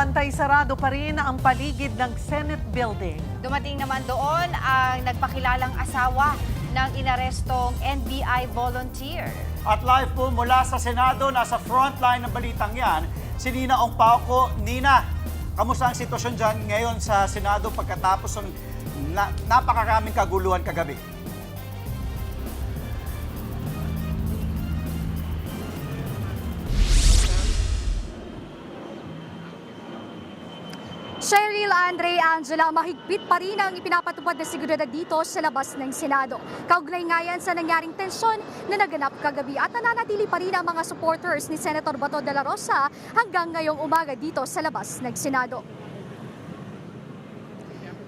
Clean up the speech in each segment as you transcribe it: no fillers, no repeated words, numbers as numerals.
bantay sarado pa rin ang paligid ng Senate building. Dumating naman doon ang nagpakilalang asawa ng inarestong NBI volunteer. At live po mula sa Senado, nasa frontline ng balitang yan, si Nina Ong Pauco. Nina, kamusta ang sitwasyon dyan ngayon sa Senado pagkatapos ng napakaraming kaguluhan kagabi? Cheryl, Andre, Angela, mahigpit pa rin ang ipinapatupad na seguridad dito sa labas ng Senado. Kaugnay nga yan sa nangyaring tensyon na naganap kagabi at nananatili pa rin ang mga supporters ni Senator Bato de la Rosa hanggang ngayong umaga dito sa labas ng Senado.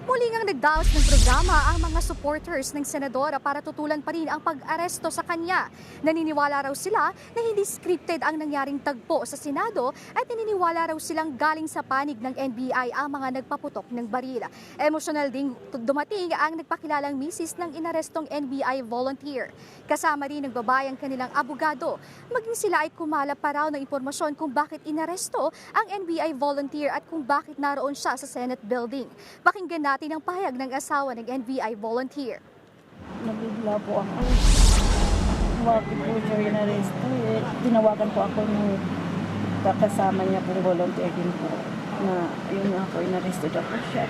Muli ngang nagdaos ng programa ang mga supporters ng senadora para tutulan pa rin ang pag-aresto sa kanya. Naniniwala raw sila na hindi scripted ang nangyaring tagpo sa Senado at naniniwala raw silang galing sa panig ng NBI ang mga nagpaputok ng baril. Emosyonal ding dumating ang nagpakilalang misis ng inarestong NBI volunteer. Kasama rin ng babae ang kanilang abogado. Maging sila ay kumalap pa raw ng impormasyon kung bakit inaresto ang NBI volunteer at kung bakit naroon siya sa Senate building. Pakinggan natin ang pahayag ng asawa ng NBI volunteer. Nabigla po ako. Bakit po siya inaresto eh. Tinawagan po ako ng kakasama niya pong volunteer din po na yun nga po, inaresto daw po siya.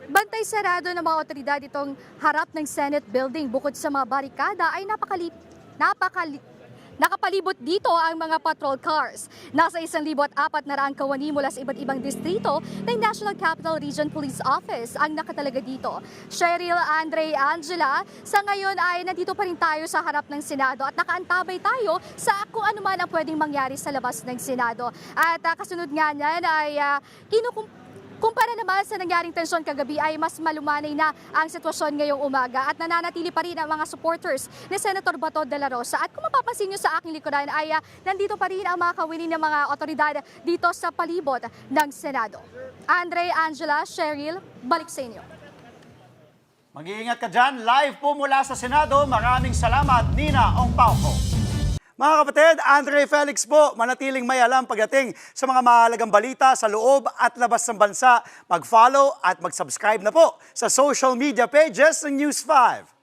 Bantay sarado ng mga otoridad itong harap ng Senate building. Bukod sa mga barikada ay nakapalibot dito ang mga patrol cars. Nasa 1,400 kawani mula sa iba't ibang distrito ng National Capital Region Police Office ang nakatalaga dito. Cheryl, Andre, Angela, sa ngayon ay nandito pa rin tayo sa harap ng Senado at nakaantabay tayo sa kung ano man ang pwedeng mangyari sa labas ng Senado. At kasunod nga niyan ay kumpara naman sa nangyaring tensyon kagabi ay mas malumanay na ang sitwasyon ngayong umaga at nananatili pa rin ang mga supporters ni Senator Bato de la Rosa. At kung mapapansin nyo sa aking likuran ay nandito pa rin ang mga kawini ng mga otoridad dito sa palibot ng Senado. Andre, Angela, Cheryl, balik sa inyo. Mag-iingat ka dyan. Live po mula sa Senado. Maraming salamat, Nina Ong Pauco. Mga kapatid, Andre Felix po, manatiling may alam pagdating sa mga mahalagang balita sa loob at labas ng bansa. Mag-follow at mag-subscribe na po sa social media pages ng News 5.